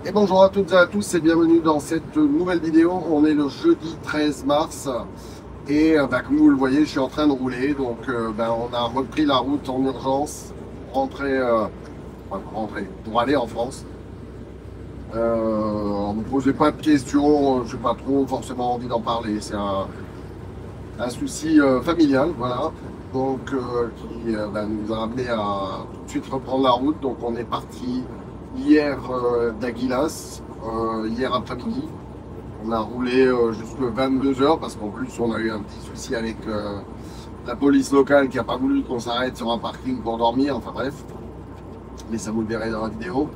Et bonjour à toutes et à tous et bienvenue dans cette nouvelle vidéo. On est le jeudi 13 mars et comme vous le voyez, je suis en train de rouler. Donc on a repris la route en urgence pour aller en France. On ne me posait pas de questions, je n'ai pas trop forcément envie d'en parler. C'est un souci familial, voilà. Donc nous a amené à tout de suite reprendre la route. Donc on est parti hier d'Aguilas, hier après-midi. On a roulé jusqu'à 22 heures parce qu'en plus on a eu un petit souci avec la police locale qui n'a pas voulu qu'on s'arrête sur un parking pour dormir. Enfin bref, mais ça vous le verrez dans la vidéo.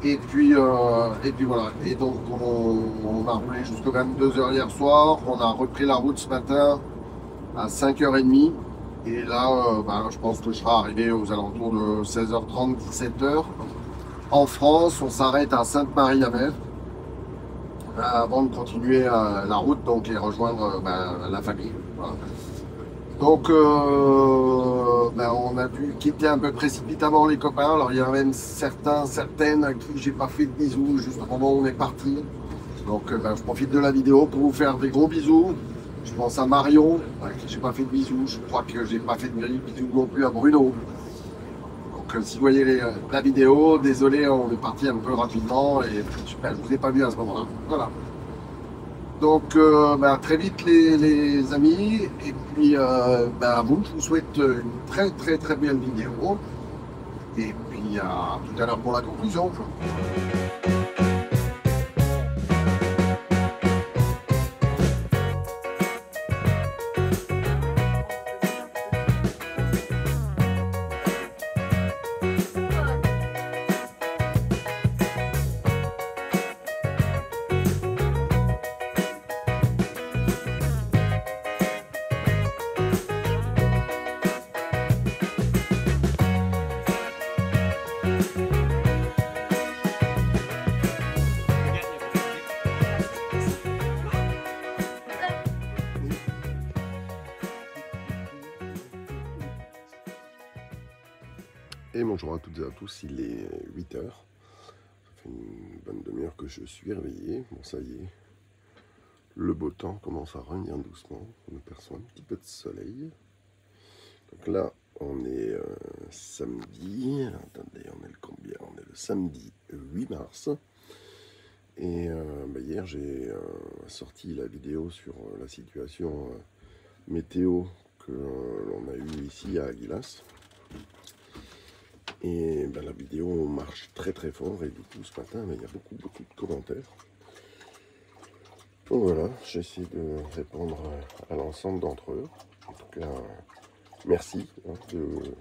Et puis voilà. Et donc on a roulé jusqu'à 22 heures hier soir. On a repris la route ce matin à 5h30. Et là, je pense que je serai arrivé aux alentours de 16h30, 17h. En France, on s'arrête à Sainte-Marie-la-Mer avant de continuer la route donc, et rejoindre la famille. Voilà. Donc, on a dû quitter un peu précipitamment les copains. Alors, il y en a même certaines à qui j'ai pas fait de bisous juste au moment où on est parti. Donc, je profite de la vidéo pour vous faire des gros bisous. Je pense à Marion, à qui j'ai pas fait de bisous. Je crois que j'ai pas fait de bisous non plus à Bruno. Donc, si vous voyez la vidéo, désolé, on est parti un peu rapidement et je vous ai pas vu à ce moment-là. Voilà. Donc, très vite les amis, et puis à vous, je vous souhaite une très très très belle vidéo, et puis à tout à l'heure pour la conclusion. Et bonjour à toutes et à tous, il est 8h, ça fait une bonne demi-heure que je suis réveillé, bon ça y est, le beau temps commence à revenir doucement, on aperçoit un petit peu de soleil. Donc là on est samedi, attendez on est le combien? On est le samedi 8 mars, et hier j'ai sorti la vidéo sur la situation météo que l'on a eue ici à Aguilas. Et la vidéo marche très très fort et du coup ce matin il y a beaucoup de commentaires. Donc voilà, j'essaie de répondre à l'ensemble d'entre eux. En tout cas, merci de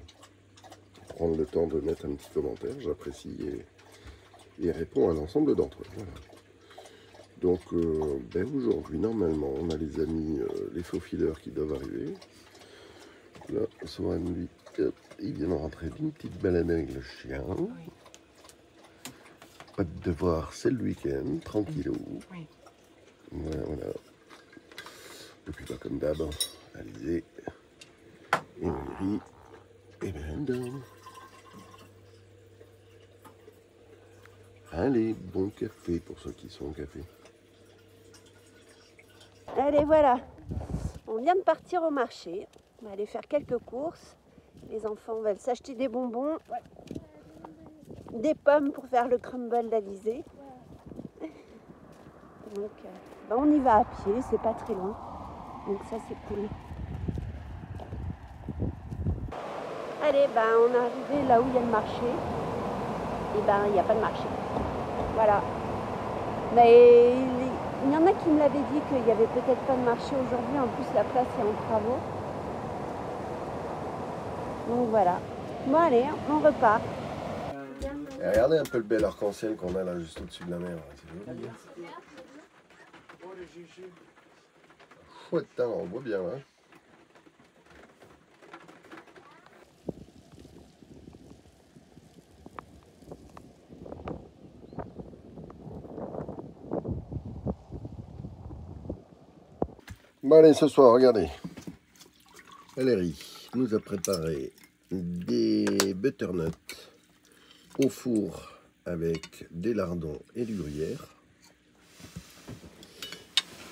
prendre le temps de mettre un petit commentaire, j'apprécie et réponds à l'ensemble d'entre eux. Voilà. Donc aujourd'hui normalement on a les amis, les faux fileurs qui doivent arriver. Là, Sohan, lui, il vient de rentrer d'une petite balade avec le chien. Oui. Pas de devoir, c'est le week-end, tranquillou. Oui. Voilà. Et puis comme d'hab, Alizé, et Valérie, et Brandon. Allez, bon café pour ceux qui sont au café. Allez, voilà. On vient de partir au marché. On va aller faire quelques courses. Les enfants veulent s'acheter des bonbons, des pommes pour faire le crumble d'Alizé. Donc, on y va à pied, c'est pas très loin. Donc ça, c'est cool. Allez, on est arrivé là où il y a le marché. Et il n'y a pas de marché. Voilà. Mais il y en a qui me l'avaient dit qu'il n'y avait peut-être pas de marché aujourd'hui. En plus, la place est en travaux. Donc voilà. Bon allez, on repart. Et regardez un peu le bel arc-en-ciel qu'on a là juste au-dessus de la mer. C'est joli. Chouette, on voit bien. Hein. Bon allez, ce soir, regardez. Valérie nous a préparé des butternuts au four avec des lardons et du gruyère.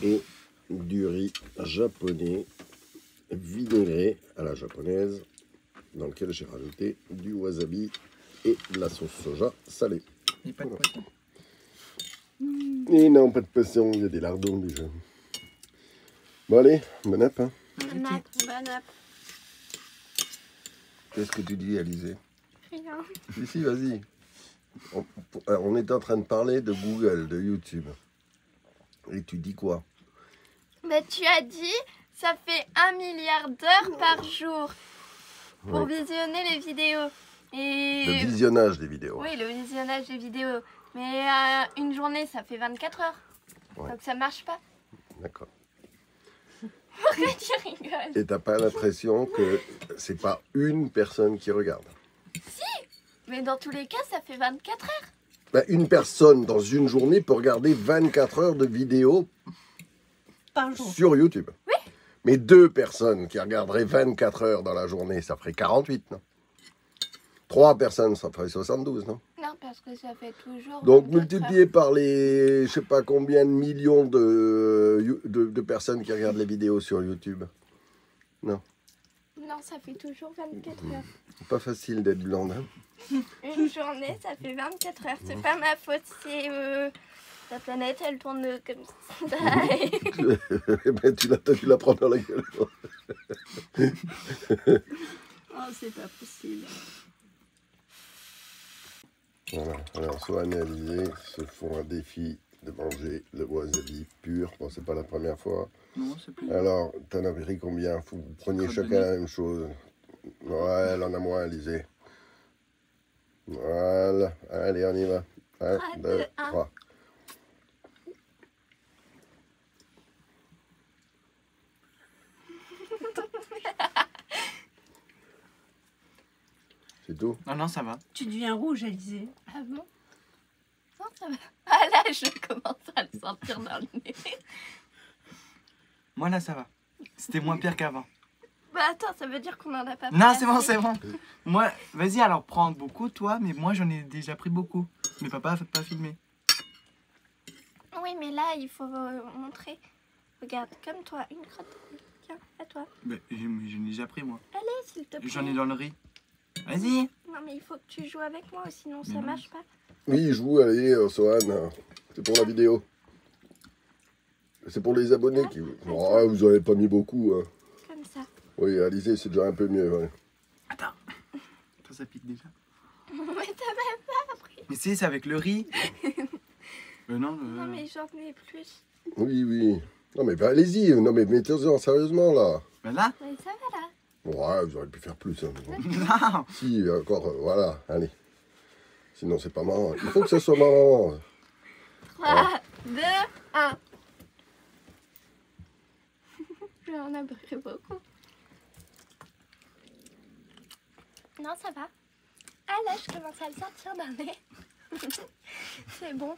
Et du riz japonais vinaigré à la japonaise, dans lequel j'ai rajouté du wasabi et de la sauce soja salée. Et pas de poisson. Et non, pas de poisson, il y a des lardons déjà. Bon allez, bon app. Hein. Bon app. Qu'est-ce que tu dis, Alizé? Rien. Si, vas-y. On est en train de parler de Google, de YouTube. Et tu dis quoi? Mais tu as dit, ça fait 1 milliard d'heures par jour pour Oui. visionner les vidéos. Et... Le visionnage des vidéos. Oui, le visionnage des vidéos. Mais une journée, ça fait 24 heures. Ouais. Donc ça marche pas. D'accord. Pourquoi tu rigoles? Et t'as pas l'impression que c'est pas une personne qui regarde? Mais dans tous les cas, ça fait 24 heures. Bah, une personne dans une journée peut regarder 24 heures de vidéos Par jour. sur YouTube. Oui. Mais deux personnes qui regarderaient 24 heures dans la journée, ça ferait 48, non? Trois personnes, ça ferait 72, non? Non, parce que ça fait toujours. Donc 24 multiplié par les, je sais pas combien de millions de personnes qui regardent les vidéos sur YouTube. Non, heures. Non, ça fait toujours 24 heures. c'est pas facile d'être blonde. Hein. Une journée, ça fait 24 heures. C'est pas ma faute, c'est la planète, elle tourne comme ça. Ben, tu la prends dans la gueule. Oh, c'est pas possible. Voilà, alors Swan et Alizé se font un défi de manger le wasabi pur. Bon, c'est pas la première fois. Non, c'est plus. Alors, t'en as pris combien? Vous preniez chacun la même chose. Ouais, elle en a moins, Alizé. Voilà, allez, on y va. 1, 3, 2, 2, 1. 3. C'est tout? Non, non, ça va. Tu deviens rouge, Alizé. Ah bon? Non, ça va. Ah là, je commence à le sentir dans le nez. Moi, là, ça va. C'était moins pire qu'avant. Bah attends, ça veut dire qu'on en a pas Non, pris c'est bon, assez. c'est bon. Moi, vas-y, alors prends beaucoup, toi, mais moi, j'en ai déjà pris beaucoup. Mais papa n'a pas filmé. Oui, mais là, il faut montrer. Regarde, comme toi, une crotte. Tiens, à toi. Mais j'en ai déjà pris, moi. Allez, s'il te plaît. J'en ai dans le riz. Vas-y. Non, mais il faut que tu joues avec moi, sinon Mais ça non. marche pas. Oui, joue, allez, Swan. C'est pour la vidéo. C'est pour les abonnés qui... Oh, vous en avez pas mis beaucoup. Hein. Comme ça. Oui, Alizé, c'est déjà un peu mieux. Ouais. Attends. Ça pique déjà. Mais t'as même pas appris. Mais c'est avec le riz. Non, Non, mais j'en ai plus. Oui, oui. Non, mais bah, allez-y. Non, mais mettez-en sérieusement, là. Ben là. Mais ça va là. Ouais, vous auriez pu faire plus. Hein. Non. Si, encore, voilà, allez. Sinon, c'est pas marrant. Il faut que ça soit marrant. 3, 2, 1. J'en ai pris beaucoup. Non, ça va. Ah là, je commence à le sortir d'un nez. C'est bon.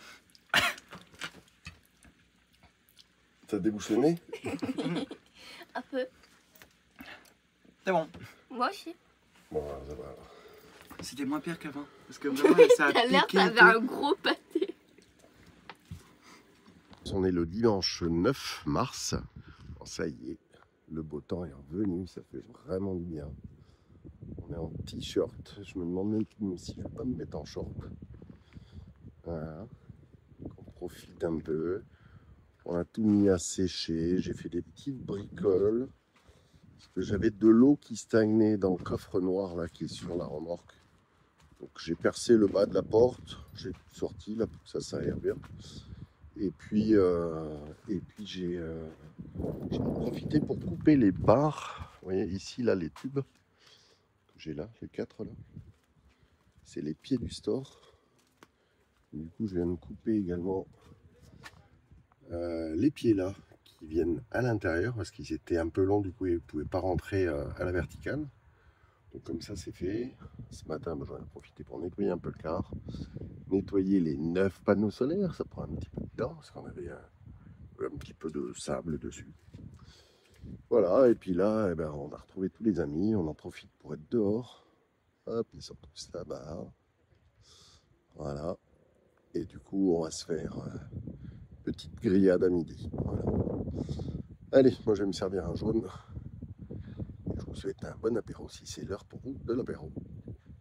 Ça débouche le nez? Un peu. C'est bon. Moi aussi. Bon, ça va. C'était moins pire qu'avant. Parce que vraiment, ça a T'as l'air, piqué. t'avais un gros pâté. On est le dimanche 9 mars. Bon, ça y est, le beau temps est revenu. Ça fait vraiment du bien. On est en t-shirt. Je me demande même si je vais pas me mettre en short. Voilà. Donc, on profite un peu. On a tout mis à sécher. J'ai fait des petites bricoles. Parce que j'avais de l'eau qui stagnait dans le coffre noir là qui est sur la remorque. Donc j'ai percé le bas de la porte. J'ai sorti là pour que ça s'aère bien. Et puis j'ai profité pour couper les barres. Vous voyez ici là les tubes que j'ai là, les 4 là. C'est les pieds du store. Du coup je viens de couper également les pieds là qui viennent à l'intérieur parce qu'ils étaient un peu longs, du coup ils ne pouvaient pas rentrer à la verticale. Donc comme ça c'est fait. Ce matin j'en ai profité pour nettoyer un peu le car, nettoyer les 9 panneaux solaires, ça prend un petit peu de temps parce qu'on avait un petit peu de sable dessus. Voilà, et puis là eh ben, on a retrouvé tous les amis, on en profite pour être dehors. Hop, ils sont tous là-bas. Voilà, Et du coup, on va se faire petite grillade à midi. Voilà. Allez, moi je vais me servir un jaune. Et je vous souhaite un bon apéro si c'est l'heure pour vous de l'apéro.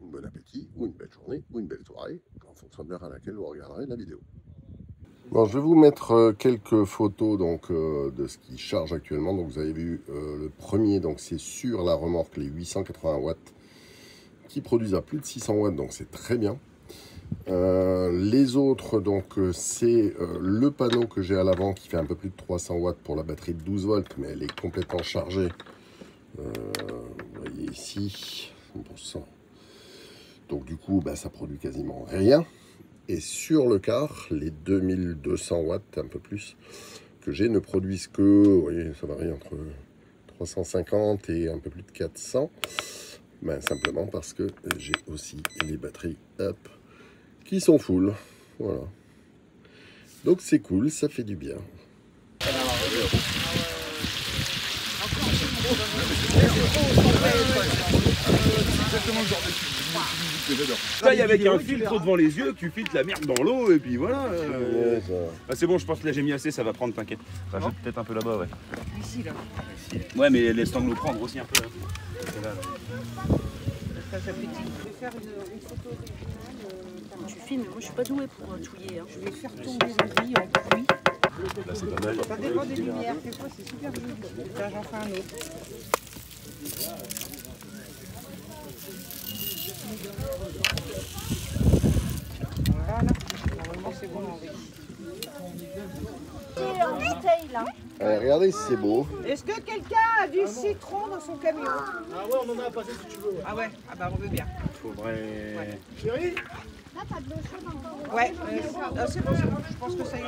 Un bon appétit, ou une belle journée, ou une belle soirée, en fonction de l'heure à laquelle vous regarderez la vidéo. Bon, je vais vous mettre quelques photos donc, de ce qui charge actuellement. Donc, vous avez vu le premier, donc c'est sur la remorque, les 880 watts, qui produisent à plus de 600 watts, donc c'est très bien. Les autres, donc c'est le panneau que j'ai à l'avant qui fait un peu plus de 300 watts pour la batterie de 12 volts, mais elle est complètement chargée. Vous voyez ici, 100%. Donc du coup, bah, ça produit quasiment rien. Et sur le car, les 2200 watts, un peu plus, que j'ai ne produisent que, vous voyez, ça varie entre 350 et un peu plus de 400. Ben, simplement parce que j'ai aussi les batteries up qui sont full. Voilà. Donc c'est cool, ça fait du bien. Là, avec un filtre devant les yeux, tu filtres la merde dans l'eau et puis voilà. Ah, c'est bon, je pense que là j'ai mis assez, ça va prendre, t'inquiète. Enfin, je vais peut-être un peu là-bas, ouais. Ici, là. Ouais, mais laisse l'eau prendre aussi un peu. Là. Ça fait petit. Je vais faire une photo originale. Tu filmes, mais moi je suis pas douée pour touiller. Hein. Je vais faire tomber le riz en pluie. Là, c'est pas mal. Ça dépend des lumières, quelquefois c'est super joli. Là, j'en fais un autre. Voilà, normalement c'est bon en C'est en bouteille là. Allez, regardez si c'est beau. Est-ce que quelqu'un a du citron dans son camion? Ah ouais, on en a passé si tu veux. Ah ouais, ah bah on veut bien. Faudrait. Ouais. Chérie, Là t'as de l'eau chaude encore. Ouais, c'est bon, je pense que ça y est.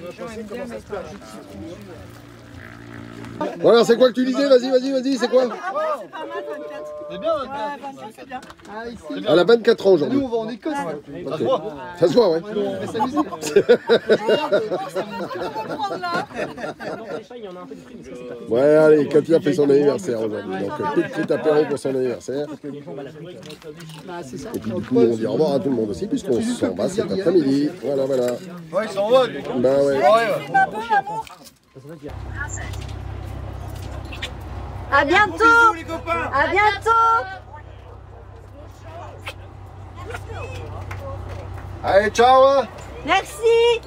Les gens aiment bien mettre un jus de citron. Voilà, c'est quoi que tu disais? Vas-y, c'est quoi? Ah ouais, c'est pas mal 24. c'est bien, Ouais, 24 c'est bien. Ah, ici. Elle a 24 ans Nous, aujourd'hui. on va en Écosse. Ok. Ça se voit. Ça se voit, ouais. On fait sa musique. Ouais, allez, Katia fait son anniversaire aujourd'hui. Donc, petit apéro pour son anniversaire. Et puis, du coup, on dit au revoir à tout le monde aussi, puisqu'on s'en va cet après-midi. Voilà. Ouais, ils s'en vont. Ben ouais. À bientôt. les copains. À bientôt. Allez, ciao, hein. Merci.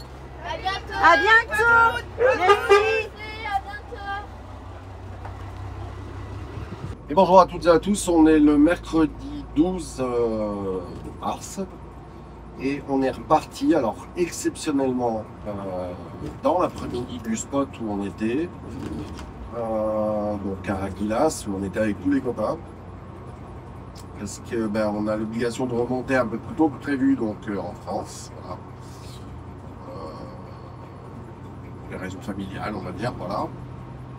À bientôt. À bientôt. Merci. À bientôt. Et bonjour à toutes et à tous, on est le mercredi 12 mars et on est reparti, alors exceptionnellement dans l'après-midi du spot où on était, donc à Aguilas, où on était avec tous les copains, parce que on a l'obligation de remonter un peu plus tôt que prévu, donc en France, voilà. Les raisons familiales, on va dire, voilà.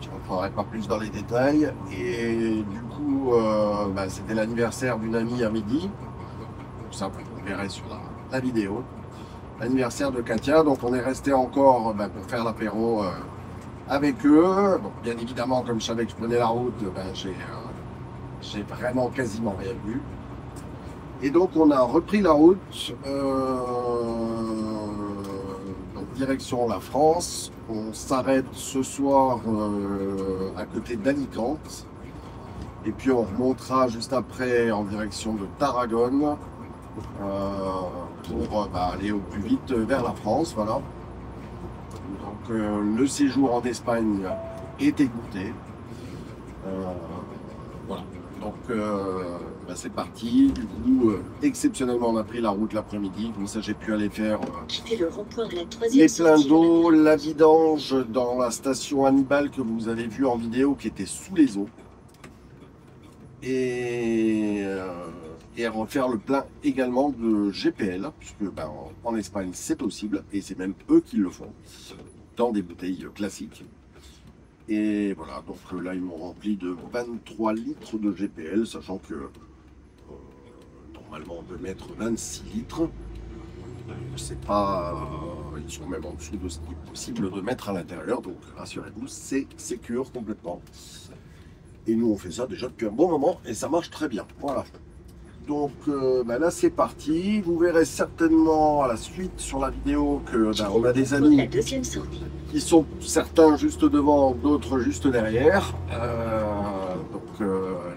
Je ne rentrerai pas plus dans les détails. Et du coup, c'était l'anniversaire d'une amie à midi. Donc ça, vous verrez sur la vidéo. L'anniversaire de Katia. Donc on est resté encore pour faire l'apéro avec eux. Donc bien évidemment, comme je savais que je prenais la route, j'ai vraiment quasiment rien vu. Et donc on a repris la route. Direction la France, on s'arrête ce soir à côté d'Alicante et puis on remontera juste après en direction de Tarragone pour aller au plus vite vers la France, voilà. Donc le séjour en Espagne est écourté, voilà. Donc c'est parti. Du coup, exceptionnellement, on a pris la route l'après-midi. Comme ça, j'ai pu aller faire les pleins d'eau, la vidange dans la station Hannibal que vous avez vu en vidéo, qui était sous les eaux. Et refaire le plein également de GPL, puisque en Espagne, c'est possible. Et c'est même eux qui le font, dans des bouteilles classiques. Et voilà, donc là, ils m'ont rempli de 23 litres de GPL, sachant que normalement, on peut mettre 26 litres. C'est pas... ils sont même en dessous de ce qui est possible de mettre à l'intérieur, donc rassurez-vous, c'est sécure complètement. Et nous, on fait ça déjà depuis un bon moment, et ça marche très bien. Voilà. Donc là c'est parti. Vous verrez certainement à la suite sur la vidéo que on a des amis qui sont certains juste devant, d'autres juste derrière.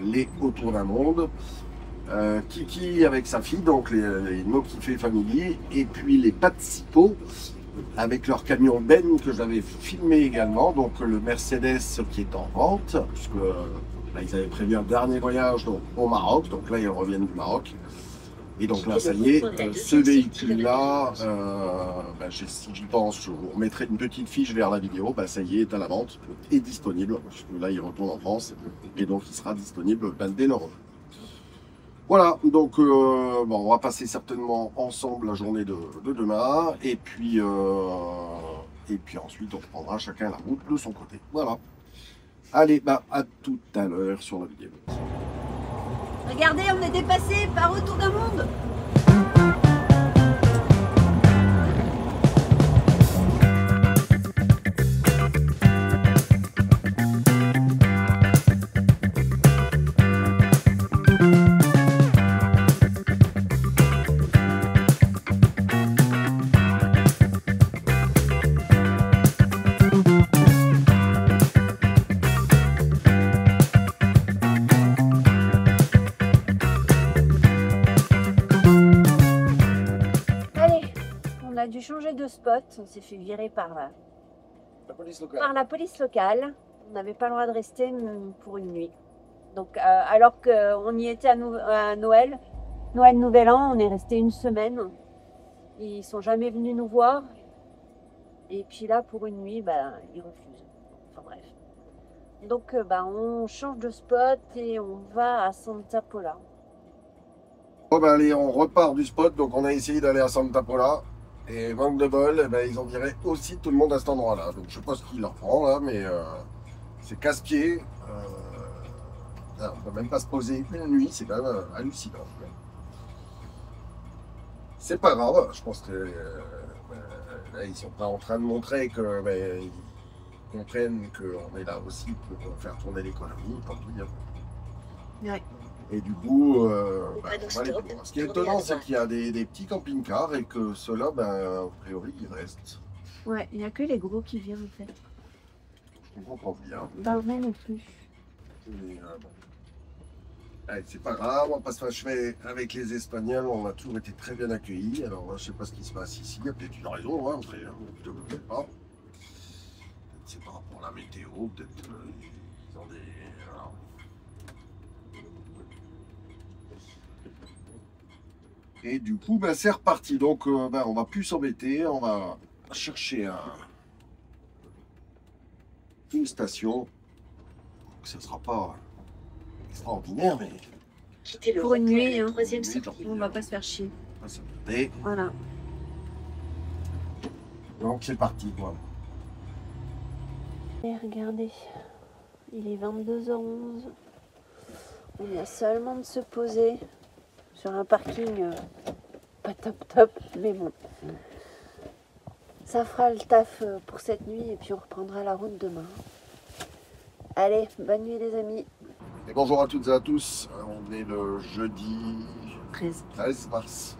Les autour d'un monde. Kiki avec sa fille, donc les Mokifé Family, et puis les Patsipo avec leur camion Ben que j'avais filmé également, donc le Mercedes qui est en vente, puisque là ils avaient prévu un dernier voyage donc, au Maroc, donc là ils reviennent du Maroc. Et donc là, ça y est, ce véhicule-là, si j'y pense, je vous remettrai une petite fiche vers la vidéo, ça y est à la vente, est disponible, parce que là il retourne en France, et donc il sera disponible dès le retour. Voilà, donc on va passer certainement ensemble la journée de demain, et puis ensuite on prendra chacun la route de son côté. Voilà. Allez, à tout à l'heure sur la vidéo. Regardez, on est dépassé par Autour d'un monde. Dû changer de spot, on s'est fait virer par la police locale. On n'avait pas le droit de rester pour une nuit. Donc alors qu'on y était à Noël, Nouvel An, on est resté une semaine. Ils sont jamais venus nous voir. Et puis là, pour une nuit, ils refusent. Enfin bref. Donc on change de spot et on va à Santa Pola. Bon allez, on repart du spot, donc on a essayé d'aller à Santa Pola. Et manque de bol, ils ont viré aussi tout le monde à cet endroit-là. Donc je sais pas ce qu'il leur prend là, mais c'est casse-pied. On ne peut même pas se poser une nuit, c'est quand même hallucinant. C'est pas grave, je pense que là, ils sont pas en train de montrer que ils comprennent qu'on est là aussi pour faire tourner l'économie, tant pis. Ouais. Et du coup, ce qui est étonnant, c'est qu'il y a des petits camping-cars et que ceux-là, a priori, ils restent. Ouais, il n'y a que les gros qui viennent en fait. Je comprends bien. Mais non plus. Mais, allez, c'est pas grave, on va pas se fâcher avec les Espagnols, on a toujours été très bien accueillis. Alors, je sais pas ce qui se passe ici, il y a peut-être une raison, après, je ne sais pas. C'est par rapport à la météo, peut-être ils ont des. Et du coup, c'est reparti. Donc, on va plus s'embêter. On va chercher une station. Donc, ça ne sera pas extraordinaire, mais... Pour une nuit, on va pas se faire chier. Voilà. Donc, c'est parti, quoi. Et regardez, il est 22h11. On vient seulement de se poser sur un parking pas top, mais bon. Ça fera le taf pour cette nuit et puis on reprendra la route demain. Allez, bonne nuit les amis. Et bonjour à toutes et à tous. On est le jeudi 13 mars.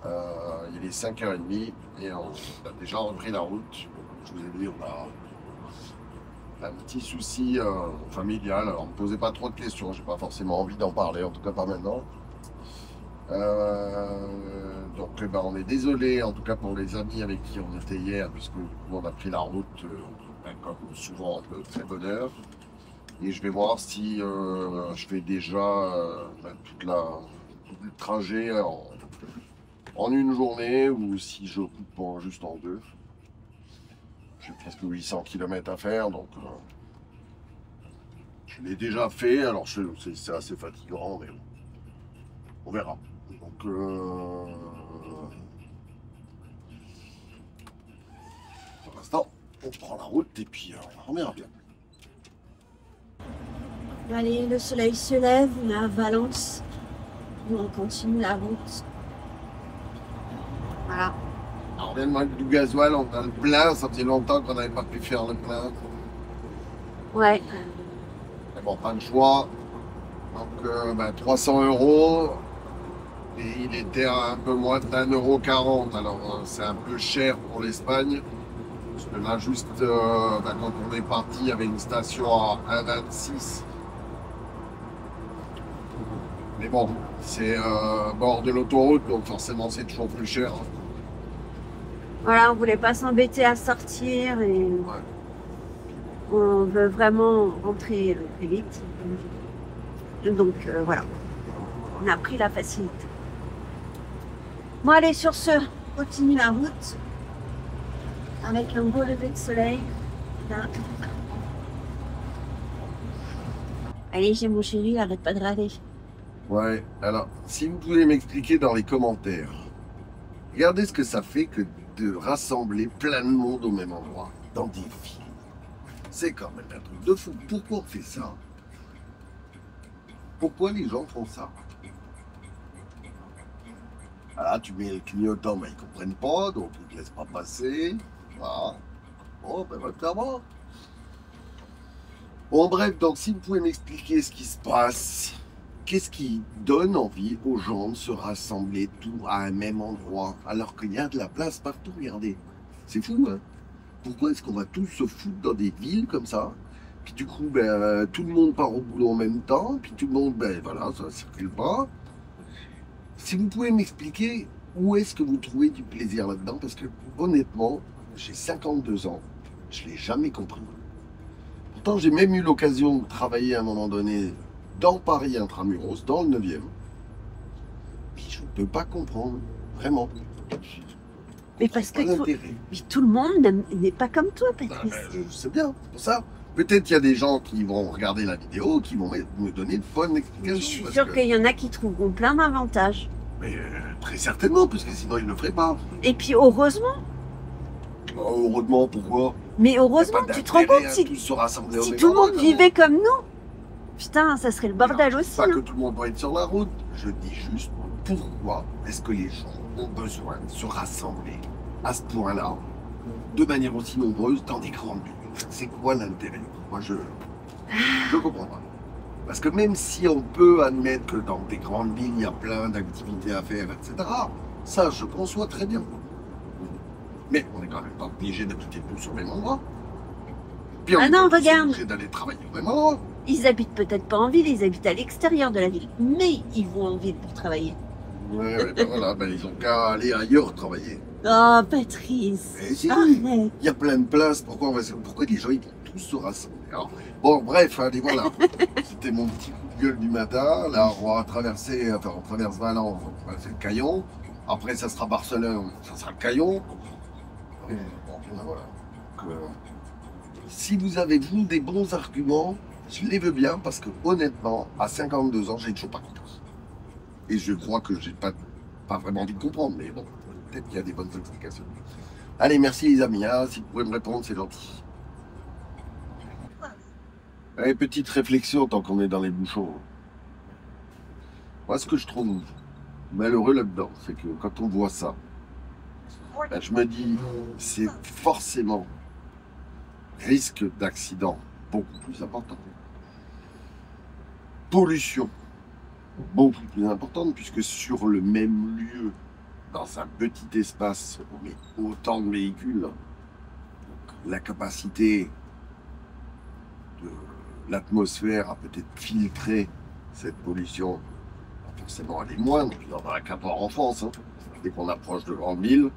Il est 5h30 et on a déjà repris la route. Je vous ai dit, on a un petit souci familial. Alors, ne me posez pas trop de questions, j'ai pas forcément envie d'en parler, en tout cas pas maintenant. Donc on est désolé, en tout cas pour les amis avec qui on était hier, puisque on a pris la route, comme souvent, de très bonne heure. Et je vais voir si je fais déjà tout le trajet en une journée ou si je coupe juste en deux. J'ai presque 800 km à faire, donc je l'ai déjà fait. Alors c'est assez fatigant, mais on verra. Donc pour l'instant, on prend la route et puis on verra bien. Allez, le soleil se lève, on est à Valence. Nous, on continue la route. Voilà. Alors, on vient de manquer du gasoil, on a le plein, ça faisait longtemps qu'on n'avait pas pu faire le plein. Ouais. Mais bon, pas de choix. Donc 300 €. Et il était à un peu moins d'1,40 €. Alors c'est un peu cher pour l'Espagne. Parce que là, juste quand on est parti, il y avait une station à 1,26 €. Mais bon, c'est bord de l'autoroute, donc forcément c'est toujours plus cher. Voilà, on voulait pas s'embêter à sortir et on veut vraiment rentrer très vite. Donc voilà, on a pris la facilité. Bon allez, sur ce, on continue la route avec un beau lever de soleil. Là. Allez, j'ai mon chéri, arrête pas de râler. Ouais, alors, si vous pouvez m'expliquer dans les commentaires, regardez ce que ça fait que de rassembler plein de monde au même endroit, dans des villes. C'est quand même un truc de fou. Pourquoi on fait ça? Pourquoi les gens font ça? Voilà, tu mets le clignotant, mais ils comprennent pas, donc ils ne te laissent pas passer. Voilà. Bon, ben voilà. Bon, bref, donc si vous pouvez m'expliquer ce qui se passe, qu'est-ce qui donne envie aux gens de se rassembler tout à un même endroit, alors qu'il y a de la place partout, regardez. C'est fou, hein? Pourquoi est-ce qu'on va tous se foutre dans des villes comme ça? Puis du coup, ben, tout le monde part au boulot en même temps, puis tout le monde, ben voilà, ça ne circule pas. Si vous pouvez m'expliquer où est-ce que vous trouvez du plaisir là-dedans, parce que honnêtement, j'ai 52 ans, je ne l'ai jamais compris. Pourtant, j'ai même eu l'occasion de travailler à un moment donné dans Paris intramuros, dans le 9e. Puis je ne peux pas comprendre, vraiment. Mais parce que tout le monde n'est pas comme toi, Patrice. Je sais bien, c'est pour ça. Peut-être qu'il y a des gens qui vont regarder la vidéo, qui vont me donner de bonnes explications. Je suis sûre qu'il y en a qui trouveront plein d'avantages. Mais très certainement, parce que sinon ils ne le feraient pas. Et puis heureusement. Oh, heureusement, pourquoi? Mais heureusement, tu te rends compte si tout le monde vivait comme nous, putain, ça serait le bordel aussi. Pas que tout le monde doit être sur la route. Je dis juste pourquoi est-ce que les gens ont besoin de se rassembler à ce point-là, de manière aussi nombreuse, dans des grandes villes. C'est quoi l'intérêt? Moi, je comprends pas. Parce que même si on peut admettre que dans des grandes villes, il y a plein d'activités à faire, etc., ça, je conçois très bien. Mais on n'est quand même pas obligé d'habiter tous au même endroit. Puis on non, est regarde. obligé d'aller travailler au même endroit. Ils habitent peut-être pas en ville, ils habitent à l'extérieur de la ville. Mais ils vont en ville pour travailler. Ouais, ben voilà, ben ils ont qu'à aller ailleurs travailler. Oh, Patrice, il y a plein de places, pourquoi les gens ils vont tous se rassembler? Alors, bon, bref, allez, voilà. C'était mon petit coup de gueule du matin. Là, on va traverser, enfin, on traverse Valence, on va traverser le Caillon. Après, ça sera Barcelone, ça sera le Caillon. Et, bon, voilà. Donc, si vous avez, vous, des bons arguments, je les veux bien, parce que honnêtement, à 52 ans, j'ai toujours pas compris. Et je crois que j'ai pas vraiment envie de comprendre, mais bon. Peut-être qu'il y a des bonnes explications. Allez, merci les amis. Hein. Si vous pouvez me répondre, c'est gentil. Allez, petite réflexion tant qu'on est dans les bouchons. Moi, ce que je trouve malheureux là-dedans, c'est que quand on voit ça, ben, je me dis, c'est forcément risque d'accident beaucoup plus important. Pollution beaucoup plus importante, puisque sur le même lieu, dans un petit espace, on met autant de véhicules. Donc, la capacité de l'atmosphère à peut-être filtrer cette pollution, forcément elle est moindre, puis on n'a qu'à voir en France. Hein. Dès qu'on approche de grandes villes,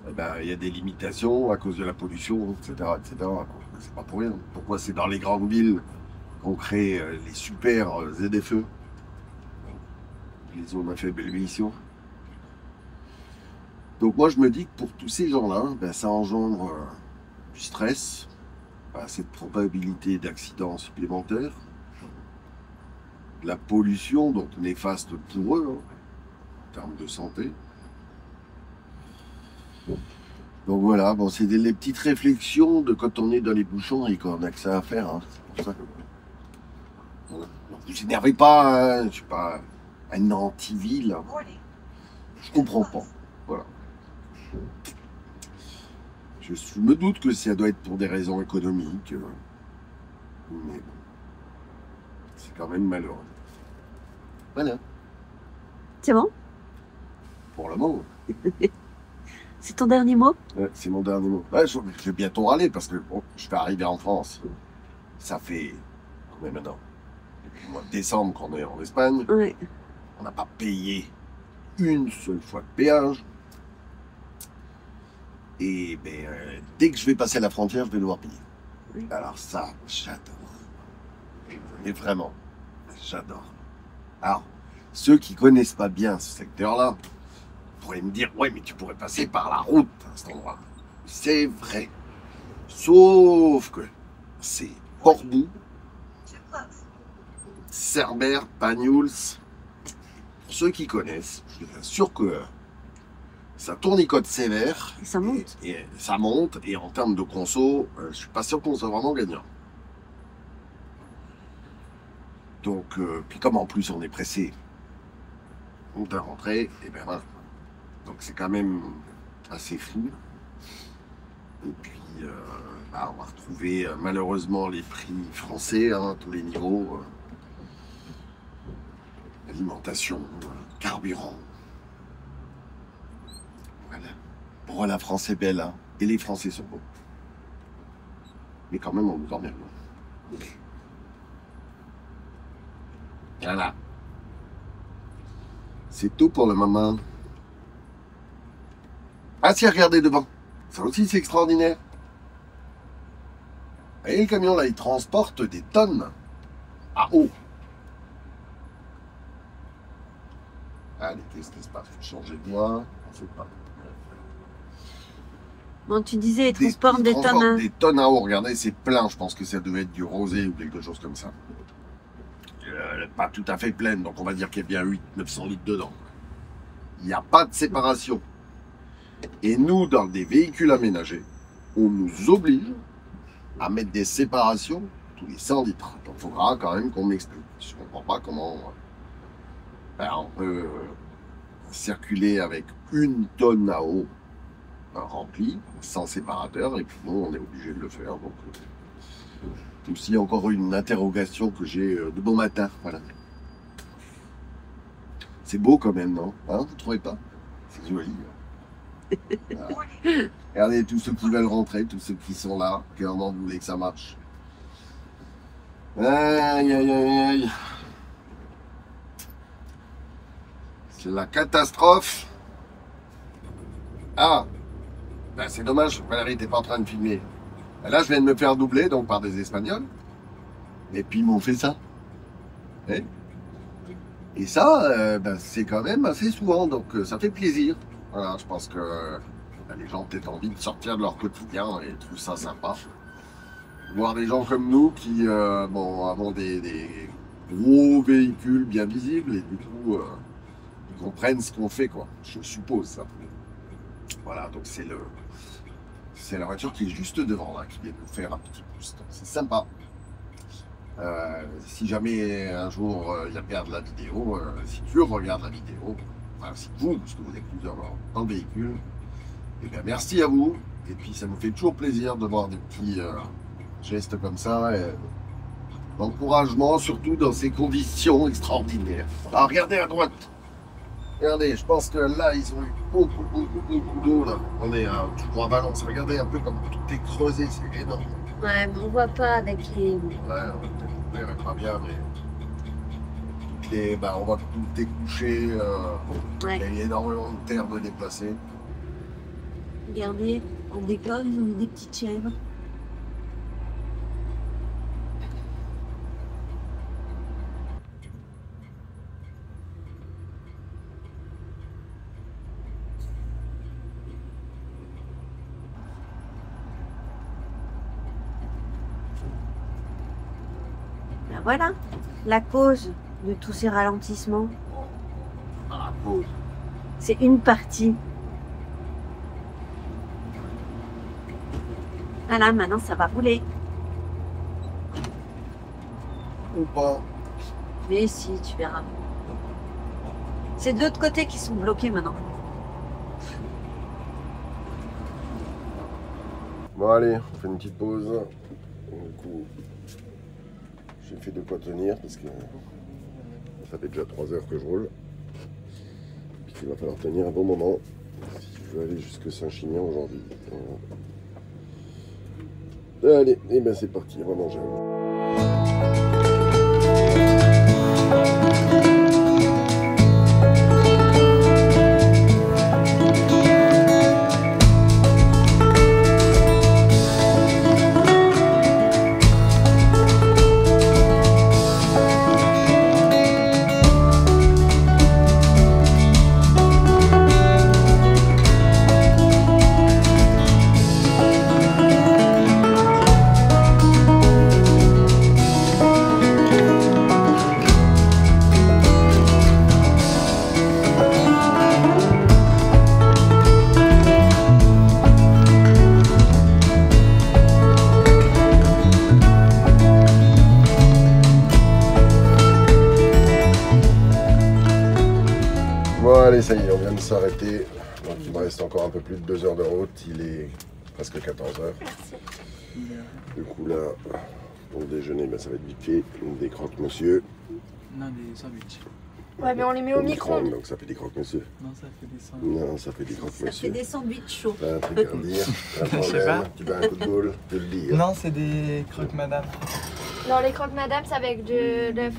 eh ben, il y a des limitations à cause de la pollution, etc. etc. C'est pas pour rien. Pourquoi c'est dans les grandes villes qu'on crée les super ZFE, les zones à faible émission? Donc moi je me dis que pour tous ces gens-là, ben, ça engendre du stress, cette probabilité d'accidents supplémentaires, la pollution, donc néfaste pour eux, hein, en termes de santé. Donc voilà, bon, c'est les petites réflexions de quand on est dans les bouchons et qu'on a que ça à faire. Hein, c'est pour ça que... Voilà. Ne vous énervez pas, hein, je ne suis pas un anti-ville. Hein. Je comprends pas. Voilà. Je me doute que ça doit être pour des raisons économiques, mais bon, c'est quand même malheureux. Voilà. C'est bon? Pour le moment. C'est ton dernier mot? Ouais, c'est mon dernier mot. Ouais, je vais bientôt râler parce que bon, je vais arriver en France. Ça fait combien maintenant? Depuis le mois de décembre qu'on est en Espagne. Ouais. On n'a pas payé une seule fois de péage. Et ben, dès que je vais passer la frontière, je vais devoir payer. Oui. Alors ça, j'adore. Et vraiment, j'adore. Alors, ceux qui connaissent pas bien ce secteur-là pourraient me dire, ouais, mais tu pourrais passer par la route à cet endroit. C'est vrai. Sauf que c'est Cordoue, Cerbère, Banyuls. Pour ceux qui connaissent, je suis sûr que ça tournicote sévère. Et ça monte. Et ça monte. Et en termes de conso, je suis pas sûr qu'on soit vraiment gagnant. Donc, puis comme en plus on est pressé de rentrer, et ben voilà. Donc c'est quand même assez fou. Et puis, bah, on va retrouver malheureusement les prix français, hein, à tous les niveaux. Alimentation, carburant. Voilà. Bon, la France est belle, hein, et les Français sont beaux. Mais quand même, on nous emmerde. Voilà. C'est tout pour le moment. Ah si, regardez devant. Ça aussi, c'est extraordinaire. Et le camion, là, il transporte des tonnes à eau. Allez, qu'est-ce qui se passe? Faut changer de voie. On sait pas. Bon, tu disais, ils transportent des tonnes. Hein. Des tonnes à eau. Regardez, c'est plein. Je pense que ça devait être du rosé ou quelque chose comme ça. Pas tout à fait pleine, donc on va dire qu'il y a bien 800-900 litres dedans. Il n'y a pas de séparation. Et nous, dans des véhicules aménagés, on nous oblige à mettre des séparations tous les 100 litres. Donc il faudra quand même qu'on m'explique. Je ne comprends pas comment on peut circuler avec une tonne à eau remplie, sans séparateur, et puis nous, on est obligé de le faire. Donc, aussi encore une interrogation que j'ai de bon matin. Voilà. C'est beau quand même, non? Hein, vous trouvez pas? C'est joli. Voilà. Regardez tous ceux qui veulent rentrer, tous ceux qui sont là, comment vous voulez que ça marche. Aïe, aïe, aïe, aïe. C'est la catastrophe. Ah, ben, c'est dommage, Valérie, t'es pas en train de filmer. Là, je viens de me faire doubler donc par des Espagnols. Et puis, ils m'ont fait ça. Et ça, ben, c'est quand même assez souvent. Donc, ça fait plaisir. Voilà, je pense que les gens ont peut-être envie de sortir de leur quotidien et trouvent ça sympa. Voir des gens comme nous qui bon, avons des gros véhicules bien visibles et du coup, ils comprennent ce qu'on fait, quoi. Je suppose ça. Voilà, donc c'est la voiture qui est juste devant là, qui vient nous faire un petit boost. C'est sympa. Si jamais un jour il regarde la vidéo, si tu regardes la vidéo, enfin si vous, parce que vous êtes plusieurs dans le véhicule, et bien merci à vous. Et puis ça nous fait toujours plaisir de voir des petits gestes comme ça. D'encouragement, surtout dans ces conditions extraordinaires. Alors regardez à droite. Regardez, je pense que là, ils ont eu beaucoup d'eau, là. On est à Valence. Regardez un peu comme tout est creusé, c'est énorme. Ouais, mais on voit pas avec les... Ouais, on ne pas bien, mais... bah, on voit que tout est couché. Ouais. Il y a énormément de terre de déplacer. Regardez, on décolle, ils ont des petites chèvres. Voilà la cause de tous ces ralentissements. Ah, pause. C'est une partie. Voilà, maintenant ça va rouler. Ou pas. Mais si, tu verras. C'est de l'autre côté qui sont bloqués maintenant. Bon allez, on fait une petite pause. Du coup, j'ai fait de quoi tenir parce que ça fait déjà 3 heures que je roule. Il va falloir tenir un bon moment si je veux aller jusque Saint-Chinian aujourd'hui. Allez, et ben c'est parti, on va manger. Bon allez, ça y est, on vient de s'arrêter. Donc il me reste encore un peu plus de 2 heures de route. Il est presque 14 h. Du coup là, pour le déjeuner, ben, ça va être vite fait. Des croque-monsieur. Non, des sandwichs. Ouais, mais on les met au micro-ondes. Donc ça fait des croque-monsieur. Non, ça fait des sandwichs. Non, ça fait des Ça croque-monsieur. fait des sandwichs chauds. T'as un truc à redire. Un sais problème. pas. Tu veux un coup de boule, tu le dis. Non, c'est des croque madame. Non, les croque madame, c'est avec de l'œuf.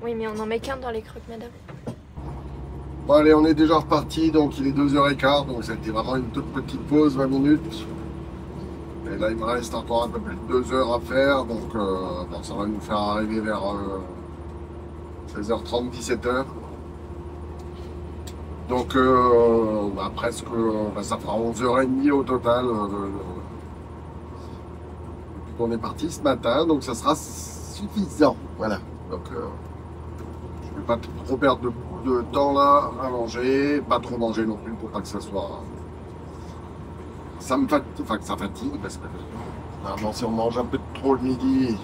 Oui, mais on en met qu'un dans les croque madame. Bon allez, on est déjà reparti, donc il est 2h15, donc c'était vraiment une toute petite pause, 20 minutes. Et là il me reste encore un peu plus de 2 heures à faire, donc bon, ça va nous faire arriver vers 16h30, 17h. Donc presque, ça fera 11h30 au total depuis qu'on est parti ce matin, donc ça sera suffisant. Voilà. Donc je ne vais pas trop perdre de temps là à manger, pas trop manger non plus pour pas que ça soit. Ça me fatigue, enfin que ça fatigue, parce que normalement si on mange un peu trop le midi,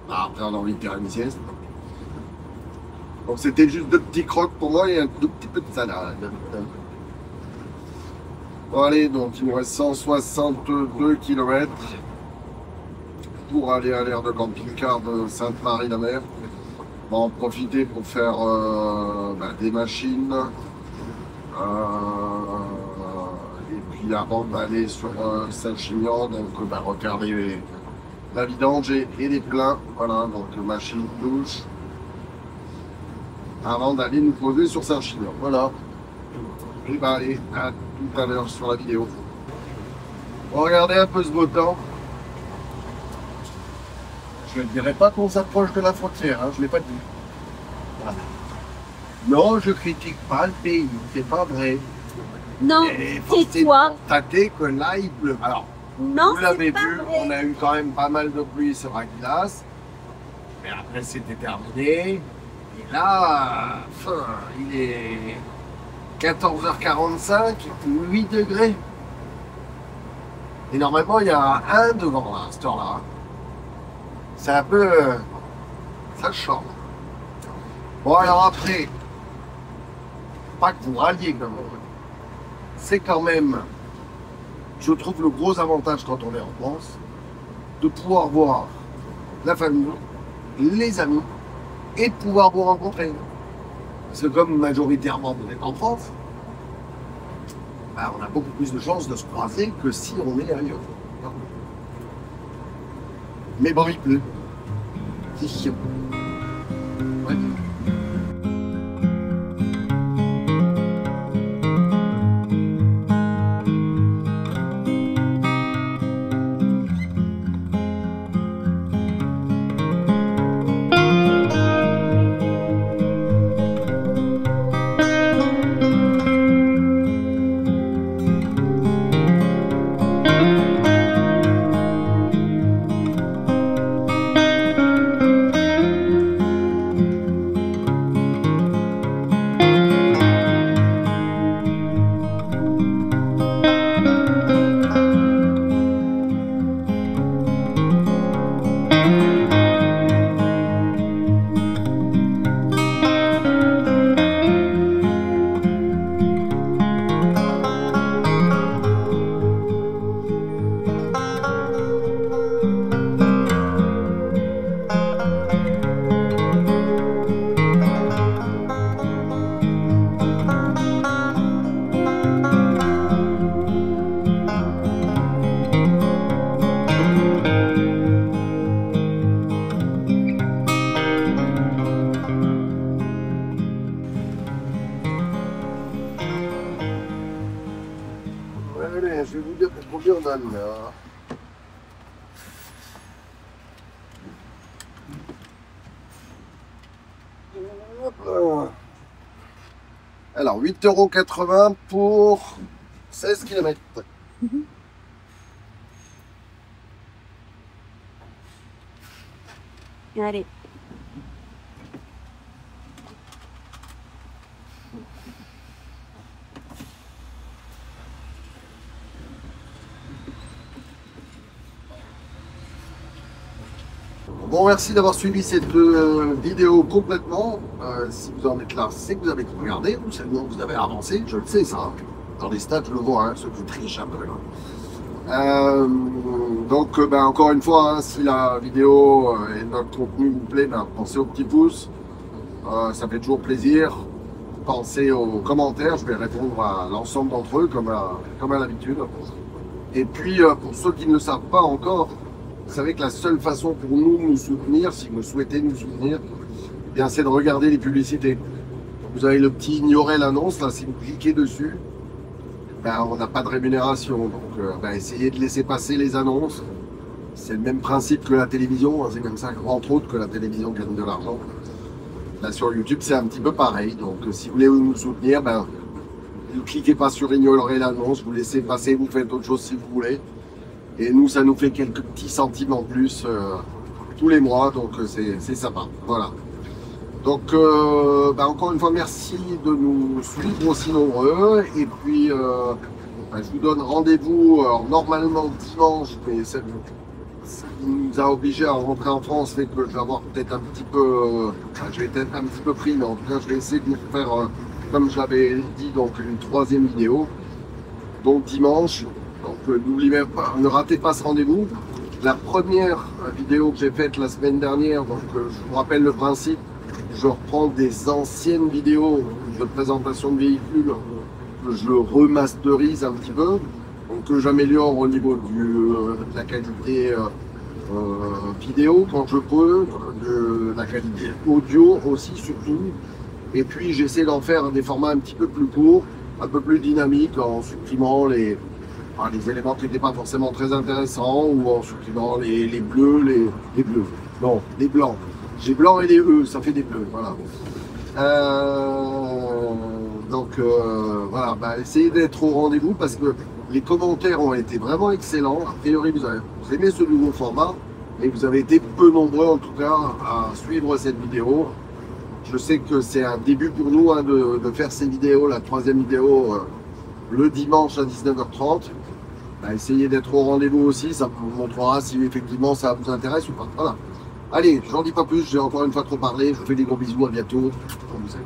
après on a envie de faire une sieste. Donc c'était juste 2 petits croques pour moi et un tout petit peu de salade. Bon allez, donc il nous reste 162 km pour aller à l'aire de camping-car de Sainte-Marie-la-Mer. On va en profiter pour faire des machines. Et puis avant d'aller sur Saint-Chinian, donc refaire la vidange et les pleins. Voilà, donc machine, douche. Avant d'aller nous poser sur Saint-Chinian. Voilà. Et allez, à tout à l'heure sur la vidéo. On va regarder un peu ce beau temps. Je ne dirais pas qu'on s'approche de la frontière, hein, je ne l'ai pas dit. Voilà. Non, je critique pas le pays, c'est pas vrai. Non, Et c'est toi. constater que là, il pleut. Alors, Non, vous l'avez c'est pas vu, vrai. on a eu quand même pas mal de pluie sur la glace. Mais après, c'était terminé. Et là, il est 14h45, 8 degrés. Et normalement, il y a un devant là, à cette heure-là. C'est un peu... ça change. Bon, alors après, pas que vous ralliez quand même. C'est quand même, je trouve, le gros avantage quand on est en France, de pouvoir voir la famille, les amis, et de pouvoir vous rencontrer. Parce que comme majoritairement vous êtes en France, on a beaucoup plus de chances de se croiser que si on est ailleurs. Mais bon, il pleut. C'est chiant. Ouais. Allez, je vais vous dire pour combien on a là. Hop là. Alors, 8,80 € pour 16 km. Allez. Bon, merci d'avoir suivi cette vidéo complètement. Si vous en êtes là, c'est que vous avez regardé, ou seulement vous avez avancé, je le sais ça. Dans les stats, je le vois, hein, ceux qui trichent un peu. Donc, encore une fois, hein, si la vidéo et notre contenu vous plaît, pensez au petit pouce. Ça fait toujours plaisir. Pensez aux commentaires, je vais répondre à l'ensemble d'entre eux, comme à l'habitude. Et puis, pour ceux qui ne le savent pas encore, vous savez que la seule façon pour nous soutenir, si vous souhaitez nous soutenir, eh bien, c'est de regarder les publicités. Vous avez le petit ignorer l'annonce, là, si vous cliquez dessus, on n'a pas de rémunération. Donc, essayez de laisser passer les annonces. C'est le même principe que la télévision, hein, c'est comme ça, entre autres, que la télévision gagne de l'argent. Là, sur YouTube, c'est un petit peu pareil. Donc, si vous voulez nous soutenir, ne cliquez pas sur ignorer l'annonce, vous laissez passer, vous faites autre chose si vous voulez. Et nous, ça nous fait quelques petits centimes en plus tous les mois, donc c'est sympa. Voilà. Donc, encore une fois, merci de nous suivre aussi nombreux. Et puis, je vous donne rendez-vous normalement dimanche, mais ça nous a obligés à rentrer en France, fait que je vais avoir peut-être un petit peu, je vais être un petit peu pris, mais en tout cas, je vais essayer de vous faire, comme je l'avais dit, donc une 3e vidéo. Donc dimanche. Donc n'oubliez pas, ne ratez pas ce rendez-vous. La première vidéo que j'ai faite la semaine dernière, donc je vous rappelle le principe, je reprends des anciennes vidéos de présentation de véhicules, que je remasterise un petit peu, donc que j'améliore au niveau de la qualité vidéo quand je peux, de la qualité audio aussi surtout, et puis j'essaie d'en faire des formats un petit peu plus courts, un peu plus dynamiques en supprimant les éléments qui n'étaient pas forcément très intéressants, ou en supprimant les bleus, les bleus, non, les blancs. J'ai blanc et les E, ça fait des bleus, voilà. Voilà, essayez d'être au rendez-vous parce que les commentaires ont été vraiment excellents. A priori, vous aimez ce nouveau format, et vous avez été peu nombreux en tout cas à suivre cette vidéo. Je sais que c'est un début pour nous hein, de faire ces vidéos, la 3e vidéo le dimanche à 19h30. Essayez d'être au rendez-vous aussi, ça vous montrera si effectivement ça vous intéresse ou pas. Voilà. Allez, j'en dis pas plus, j'ai encore une fois trop parlé, je vous fais des gros bisous, à bientôt. On vous aime.